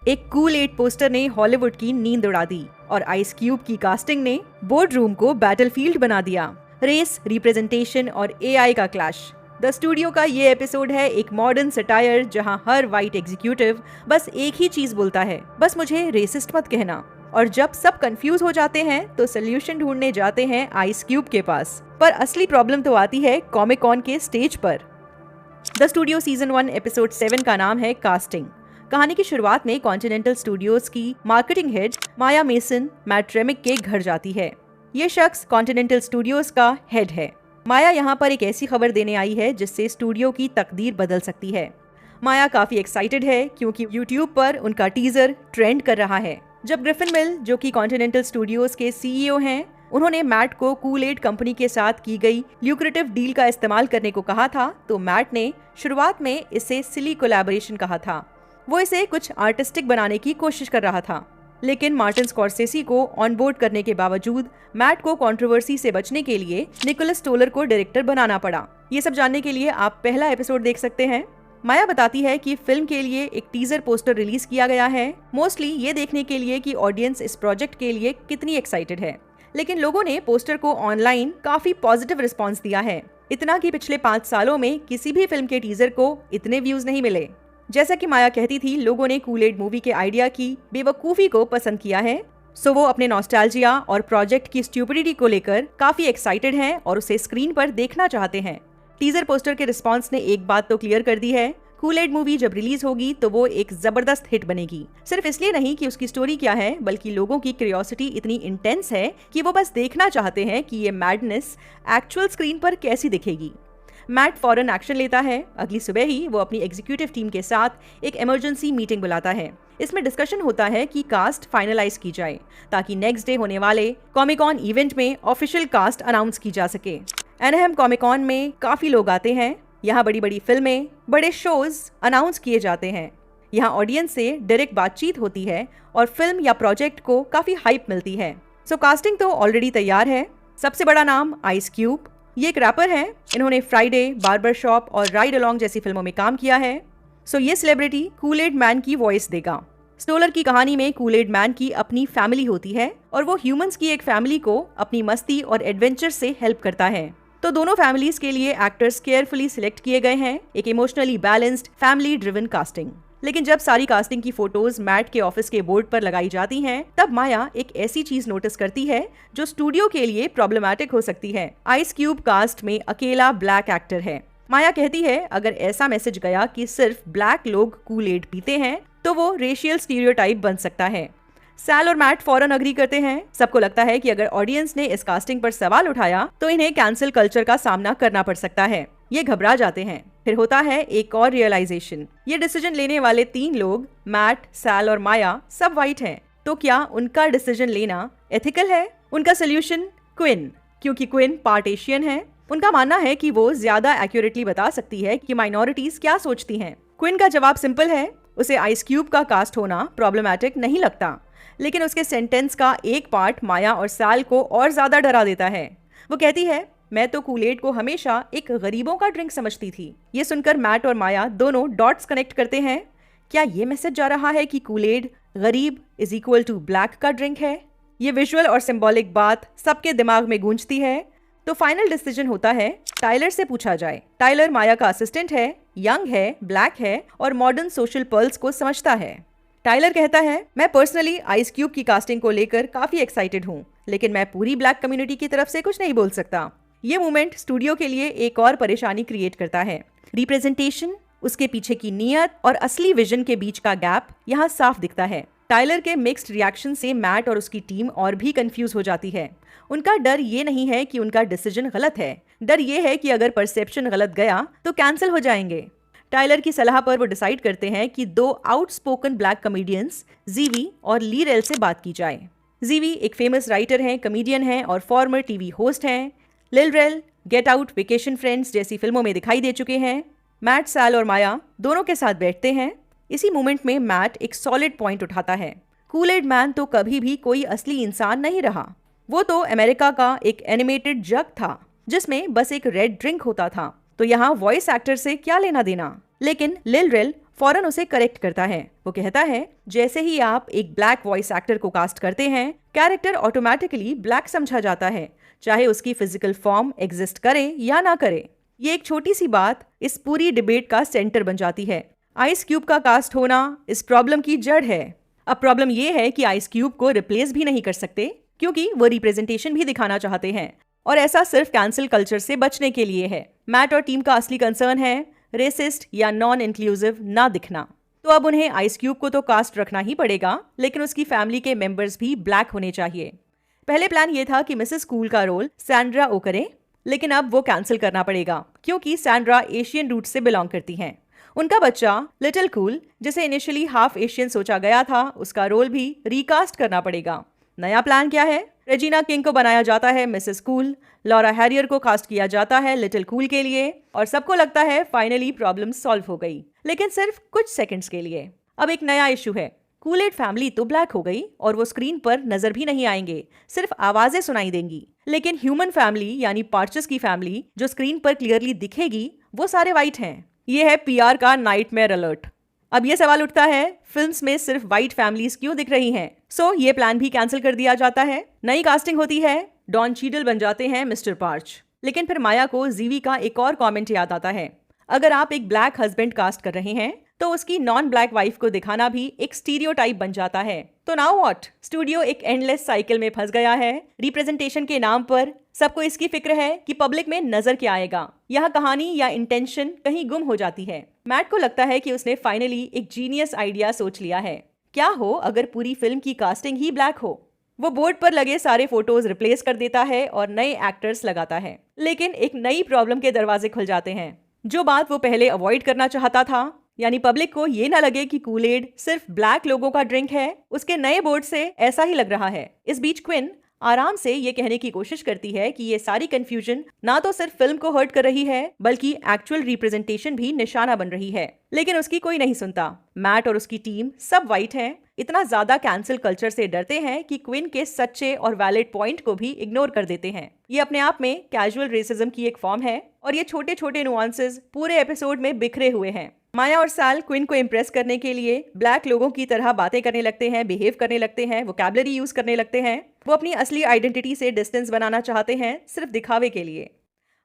एक cool add poster ने Hollywood की नींद उड़ा दी और आइस क्यूब की कास्टिंग ने बोर्ड रूम को बैटलफील्ड बना दिया। रेस, रिप्रेजेंटेशन और एआई का क्लैश। द स्टूडियो का ये एपिसोड है एक मॉडर्न सटायर जहां हर वाइट एग्जीक्यूटिव बस एक ही चीज बोलता है, बस मुझे रेसिस्ट मत कहना। और जब सब कंफ्यूज हो जाते हैं तो सोल्यूशन ढूंढने जाते हैं आइस क्यूब के पास। पर असली प्रॉब्लम तो आती है कॉमिक कॉन के स्टेज पर। द स्टूडियो सीजन 1 एपिसोड 7 का नाम है कास्टिंग। कहानी की शुरुआत में कॉन्टिनेंटल स्टूडियोज की मार्केटिंग हेड माया मेसन मैट रेमिक के घर जाती है। ये शख्स कॉन्टिनेंटल स्टूडियोज का हेड है। माया यहाँ पर एक ऐसी खबर देने आई है जिससे स्टूडियो की तकदीर बदल सकती है। माया काफी एक्साइटेड है क्योंकि यूट्यूब पर उनका टीजर ट्रेंड कर रहा है। जब ग्रिफिन मिल, जो कि कॉन्टिनेंटल स्टूडियोज के सीईओ हैं, उन्होंने मैट को कूल एड कंपनी के साथ की गई ल्यूक्रेटिव डील का इस्तेमाल करने को कहा था, तो मैट ने शुरुआत में इसे सिली कोलैबोरेशन कहा था। वो इसे कुछ आर्टिस्टिक बनाने की कोशिश कर रहा था, लेकिन मार्टिन स्कॉर्सेसी को ऑनबोर्ड करने के बावजूद मैट को कंट्रोवर्सी से बचने के लिए निकोलस स्टोलर को डायरेक्टर बनाना पड़ा। ये सब जानने के लिए आप पहला एपिसोड देख सकते हैं। माया बताती है कि फिल्म के लिए एक टीजर पोस्टर रिलीज किया गया है, मोस्टली ये देखने के लिए कि ऑडियंस इस प्रोजेक्ट के लिए कितनी एक्साइटेड है। लेकिन लोगों ने पोस्टर को ऑनलाइन काफी पॉजिटिव रिस्पांस दिया है, इतना कि पिछले 5 सालों में किसी भी फिल्म के टीजर को इतने व्यूज नहीं मिले। जैसा कि माया कहती थी, लोगों ने कूल एड मूवी के आइडिया की बेवकूफी को पसंद किया है, सो वो अपने नॉस्टैल्जिया और प्रोजेक्ट की स्टुपिडिटी को लेकर काफी एक्साइटेड हैं और उसे स्क्रीन पर देखना चाहते हैं। टीजर पोस्टर के रिस्पांस ने एक बात तो क्लियर कर दी है, कूल एड मूवी जब रिलीज होगी तो वो एक जबरदस्त हिट बनेगी। सिर्फ इसलिए नहीं कि उसकी स्टोरी क्या है, बल्कि लोगों की क्यूरियोसिटी इतनी इंटेंस है कि वो बस देखना चाहते हैं कि ये मैडनेस एक्चुअल स्क्रीन पर कैसी दिखेगी। मैट फौरन एक्शन लेता है। अगली सुबह ही वो अपनी एग्जीक्यूटिव टीम के साथ एक इमरजेंसी मीटिंग बुलाता है। इसमें डिस्कशन होता है कि कास्ट फाइनलाइज की जाए ताकि नेक्स्ट डे होने वाले कॉमिक कॉन इवेंट में ऑफिशियल कास्ट अनाउंस की जा सके। एनाहेम कॉमिक कॉन में काफी लोग आते हैं। यहाँ बड़ी बड़ी फिल्में, बड़े शोज अनाउंस किए जाते हैं। यहाँ ऑडियंस से डायरेक्ट बातचीत होती है और फिल्म या प्रोजेक्ट को काफी हाइप मिलती है। सो कास्टिंग तो ऑलरेडी तैयार है। सबसे बड़ा नाम आइस क्यूब। ये एक रैपर है। इन्होंने फ्राइडे, बार्बर शॉप और राइड अलोंग जैसी फिल्मों में काम किया है। सो ये सेलिब्रिटी कूल एड मैन की वॉइस देगा। स्टोलर की कहानी में कूल एड मैन की अपनी फैमिली होती है और वो ह्यूमंस की एक फैमिली को अपनी मस्ती और एडवेंचर से हेल्प करता है। तो दोनों फैमिलीज के लिए एक्टर्स केयरफुली सिलेक्ट किए गए हैं, एक emotionally balanced, family driven casting. लेकिन जब सारी कास्टिंग की फोटोज मैट के ऑफिस के बोर्ड पर लगाई जाती हैं, तब माया एक ऐसी चीज नोटिस करती है जो स्टूडियो के लिए प्रॉब्लमैटिक हो सकती है। आइस क्यूब कास्ट में अकेला ब्लैक एक्टर है। माया कहती है, अगर ऐसा मैसेज गया कि सिर्फ ब्लैक लोग कूल एड पीते हैं, तो वो रेशियल स्टीरियोटाइप बन सकता है। सैल और मैट फौरन अग्री करते हैं। सबको लगता है कि अगर ऑडियंस ने इस कास्टिंग पर सवाल उठाया तो इन्हें कैंसिल कल्चर का सामना करना पड़ सकता है। ये घबरा जाते हैं। फिर होता है एक और रियलाइजेशन। ये डिसीजन लेने वाले 3 लोग, मैट, सैल और माया, सब वाइट हैं। तो क्या उनका डिसीजन लेना एथिकल है? उनका सोल्यूशन क्विन, क्योंकि क्विन पार्ट एशियन है। उनका मानना है कि वो ज्यादा एक्यूरेटली बता सकती है कि माइनॉरिटीज क्या सोचती हैं। क्विन का जवाब सिंपल है। उसे आइस क्यूब का कास्ट होना प्रॉब्लमैटिक नहीं लगता, लेकिन उसके सेंटेंस का एक पार्ट माया और सैल को और ज्यादा डरा देता है। वो कहती है, मैं तो कूल एड को हमेशा एक गरीबों का ड्रिंक समझती थी। ये सुनकर मैट और माया दोनों डॉट्स कनेक्ट करते हैं। क्या ये मैसेज जा रहा है कि कूल एड गरीब इज इक्वल टू ब्लैक का ड्रिंक है? ये विजुअल और सिंबॉलिक बात सबके दिमाग में गूंजती है। तो फाइनल डिसीजन होता है टाइलर से पूछा जाए। टाइलर माया का असिस्टेंट है, यंग है, ब्लैक है और मॉडर्न सोशल पर्ल्स को समझता है। टाइलर कहता है, मैं पर्सनली आइस क्यूब की कास्टिंग को लेकर काफी एक्साइटेड हूँ, लेकिन मैं पूरी ब्लैक कम्युनिटी की तरफ से कुछ नहीं बोल सकता। ये मूवमेंट स्टूडियो के लिए एक और परेशानी क्रिएट करता है। रिप्रेजेंटेशन, उसके पीछे की नीयत और असली विजन के बीच का गैप यहाँ साफ दिखता है। टाइलर के मिक्स्ड रिएक्शन से मैट और उसकी टीम और भी कंफ्यूज हो जाती है। उनका डर ये नहीं है कि उनका डिसीजन गलत है, डर ये है कि अगर परसेप्शन गलत गया तो कैंसिल हो जाएंगे। टाइलर की सलाह पर वो डिसाइड करते हैं कि 2 आउटस्पोकन ब्लैक कॉमेडियंस जीवी और ली रेल से बात की जाए। जीवी एक फेमस राइटर हैं, कॉमेडियन हैं और फॉर्मर टीवी होस्ट हैं। लिल rail get out, vacation friends जैसी फिल्मों में दिखाई दे चुके हैं। मैट, सैल और माया दोनों के साथ बैठते हैं। इसी मोमेंट में मैट एक सॉलिड पॉइंट उठाता है। कूल एड मैन तो कभी भी कोई असली इंसान नहीं रहा। वो तो अमेरिका का एक एनिमेटेड जग था जिसमें बस एक रेड ड्रिंक होता था। तो यहाँ वॉइस एक्टर से क्या लेना देना। लेकिन लिल रेल फौरन उसे करेक्ट करता है। वो कहता है, जैसे ही आप एक ब्लैक वॉइस एक्टर को कास्ट करते हैं, कैरेक्टर ऑटोमेटिकली ब्लैक समझा जाता है, चाहे उसकी फिजिकल फॉर्म एग्जिस्ट करे या ना करे। ये एक छोटी सी बात इस पूरी डिबेट का सेंटर बन जाती है। आइस क्यूब का कास्ट होना इस प्रॉब्लम की जड़ है। अब प्रॉब्लम ये है कि आइस क्यूब को रिप्लेस भी नहीं कर सकते, क्योंकि वो रिप्रेजेंटेशन भी दिखाना चाहते हैं, और ऐसा सिर्फ कैंसिल कल्चर से बचने के लिए है। मैट और टीम का असली कंसर्न है रेसिस्ट या नॉन इंक्लूसिव ना दिखना। तो अब उन्हें आइस क्यूब को तो कास्ट रखना ही पड़ेगा, लेकिन उसकी फैमिली के मेंबर्स भी ब्लैक होने चाहिए। पहले प्लान ये था कि मिसेस कूल का रोल सैंड्रा ओ करे, लेकिन अब वो कैंसिल करना पड़ेगा, क्योंकि सैंड्रा एशियन रूट से बिलोंग करती हैं। उनका बच्चा लिटिल कूल, जिसे इनिशियली हाफ एशियन सोचा गया था, उसका रोल भी रिकास्ट करना पड़ेगा। नया प्लान क्या है? रेजिना किंग को बनाया जाता है मिसेस कूल, लॉरा हैरियर को कास्ट किया जाता है लिटिल कूल के लिए, और सबको लगता है फाइनली प्रॉब्लम सॉल्व हो गई, लेकिन सिर्फ कुछ सेकंड्स के लिए। अब एक नया इशू है। कूल-एड फैमिली तो ब्लैक हो गई और वो स्क्रीन पर नजर भी नहीं आएंगे, सिर्फ आवाजें सुनाई देंगी। लेकिन ह्यूमन फैमिली यानी पार्चेस की फैमिली जो स्क्रीन पर क्लियरली दिखेगी, वो सारे वाइट हैं। ये है पीआर का नाइटमेयर अलर्ट। अब ये सवाल उठता है, फिल्म्स में सिर्फ वाइट फैमिलीज क्यों दिख रही हैं? सो ये प्लान भी कैंसिल कर दिया जाता है। नई कास्टिंग होती है, डॉन चीडल बन जाते हैं मिस्टर पार्च। लेकिन फिर माया को जीवी का एक और कमेंट याद आता है, अगर आप एक ब्लैक हस्बैंड कास्ट कर रहे हैं तो उसकी नॉन ब्लैक वाइफ को दिखाना भी एक स्टीरियोटाइप बन जाता है। तो नाउ व्हाट? स्टूडियो एक एंडलेस साइकिल में फंस गया है। रिप्रेजेंटेशन के नाम पर सबको इसकी फिक्र है कि पब्लिक में नजर क्या आएगा। यह कहानी या इंटेंशन कहीं गुम हो जाती है। मैट को लगता है कि उसने फाइनली एक जीनियस आइडिया सोच लिया है। क्या हो अगर पूरी फिल्म की कास्टिंग ही ब्लैक हो? वो बोर्ड पर लगे सारे फोटोज रिप्लेस कर देता है और नए एक्टर्स लगाता है। लेकिन एक नई प्रॉब्लम के दरवाजे खुल जाते हैं। जो बात वो पहले अवॉइड करना चाहता था, यानी पब्लिक को ये ना लगे कि कूल-एड सिर्फ ब्लैक लोगों का ड्रिंक है, उसके नए बोर्ड से ऐसा ही लग रहा है। इस बीच क्विन आराम से ये कहने की कोशिश करती है कि ये सारी कंफ्यूजन ना तो सिर्फ फिल्म को हर्ट कर रही है, बल्कि एक्चुअल रिप्रेजेंटेशन भी निशाना बन रही है। लेकिन उसकी कोई नहीं सुनता। मैट और उसकी टीम सब वाइट हैं, इतना ज्यादा कैंसिल कल्चर से डरते हैं कि क्विन के सच्चे और वैलिड पॉइंट को भी इग्नोर कर देते हैं। ये अपने आप में कैजुअल रेसिज्म की एक फॉर्म है, और ये छोटे छोटे नुआंसेस पूरे एपिसोड में बिखरे हुए हैं। माया और साल क्विन को इम्प्रेस करने के लिए ब्लैक लोगों की तरह बातें करने लगते हैं, बिहेव करने लगते हैं, वोकैबुलरी यूज करने लगते हैं। वो अपनी असली आइडेंटिटी से डिस्टेंस बनाना चाहते हैं, सिर्फ दिखावे के लिए।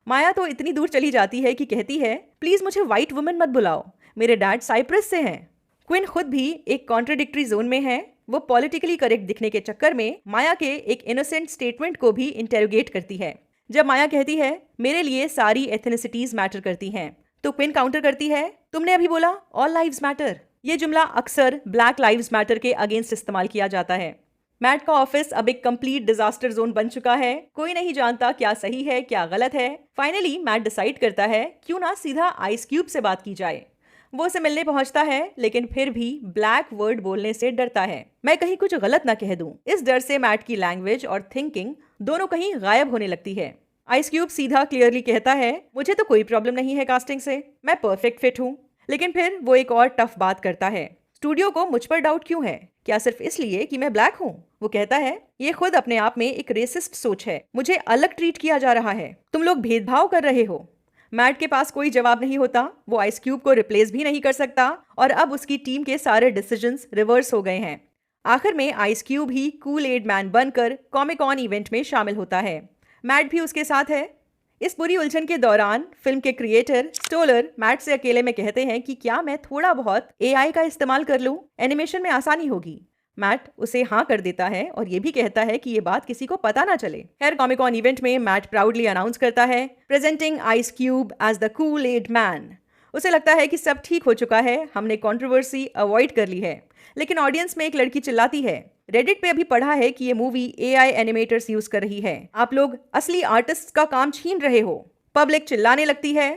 माया तो इतनी दूर चली जाती है कि कहती है, प्लीज मुझे व्हाइट वुमन मत बुलाओ, मेरे डैड साइप्रस से हैं। क्विन खुद भी एक कॉन्ट्रडिक्टरी जोन में है। वो पॉलिटिकली करेक्ट दिखने के चक्कर में माया के एक इनोसेंट स्टेटमेंट को भी इंटेरोगेट करती है। जब माया कहती है, मेरे लिए सारी एथनिसिटीज मैटर करती हैं, तो क्विन काउंटर करती है, तुमने अभी बोला ऑल लाइव्स मैटर। ये जुमला अक्सर ब्लैक लाइव्स मैटर के अगेंस्ट इस्तेमाल किया जाता है। मैट का ऑफिस अब एक कंप्लीट डिजास्टर जोन बन चुका है। कोई नहीं जानता क्या सही है क्या गलत है। फाइनली मैट डिसाइड करता है, क्यों ना सीधा आइस क्यूब से बात की जाए। वो उसे मिलने पहुंचता है, लेकिन फिर भी ब्लैक वर्ड बोलने से डरता है। मैं कहीं कुछ गलत ना कह दूं। इस डर से मैट की लैंग्वेज और थिंकिंग दोनों कहीं गायब होने लगती है। आइस क्यूब सीधा क्लियरली कहता है, मुझे तो कोई प्रॉब्लम नहीं है कास्टिंग से, मैं परफेक्ट फिट हूँ। लेकिन फिर वो एक और टफ बात करता है, स्टूडियो को मुझ पर डाउट क्यों है? क्या सिर्फ इसलिए कि मैं ब्लैक हूँ? वो कहता है, ये खुद अपने आप में एक रेसिस्ट सोच है। मुझे अलग ट्रीट किया जा रहा है, तुम लोग भेदभाव कर रहे हो। मैट के पास कोई जवाब नहीं होता। वो आइस क्यूब को रिप्लेस भी नहीं कर सकता, और अब उसकी टीम के सारे डिसीजंस रिवर्स हो गए हैं। आखिर में आइस क्यूब ही कूल-एड मैन बनकर कॉमिक-कॉन इवेंट में शामिल होता है। मैट भी उसके साथ है। इस पूरी उलझन के दौरान फिल्म के क्रिएटर स्टोलर मैट से अकेले में कहते हैं कि क्या मैं थोड़ा बहुत एआई का इस्तेमाल कर लूं, एनिमेशन में आसानी होगी। मैट उसे हाँ कर देता है और ये भी कहता है कि ये बात किसी को पता ना चले। खैर, कॉमिक-कॉन इवेंट में मैट प्राउडली अनाउंस करता है, presenting Ice Cube as the Kool Aid man. उसे लगता है कि सब ठीक हो चुका है, हमने कंट्रोवर्सी अवॉइड कर ली है। लेकिन ऑडियंस में एक लड़की चिल्लाती है, रेडिट पे अभी पढ़ा है कि ये मूवी एआई एनिमेटर्स यूज कर रही है, आप लोग असली आर्टिस्ट का काम छीन रहे हो। पब्लिक चिल्लाने लगती है।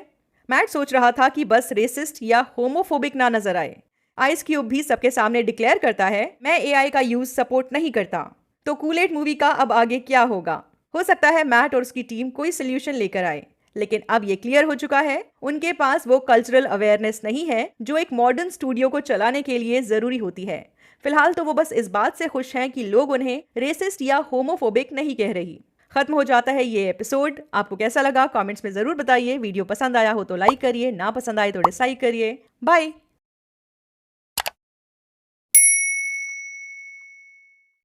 मैट सोच रहा था कि बस रेसिस्ट या होमोफोबिक ना नजर आए। आइस क्यूब भी सबके सामने डिक्लेयर करता है, मैं एआई का यूज सपोर्ट नहीं करता। तो कूल-एड मूवी का अब आगे क्या होगा? हो सकता है मैट और उसकी टीम कोई सोल्यूशन लेकर आए, लेकिन अब ये क्लियर हो चुका है, उनके पास वो कल्चरल अवेयरनेस नहीं है जो एक मॉडर्न स्टूडियो को चलाने के लिए जरूरी होती है। फिलहाल तो वो बस इस बात से खुश हैं कि लोग उन्हें रेसिस्ट या होमोफोबिक नहीं कह रही। खत्म हो जाता है ये एपिसोड। आपको कैसा लगा कमेंट्स में जरूर बताइए। वीडियो पसंद आया हो तो लाइक करिए, ना पसंद आए तो डिसलाइक करिए। बाय।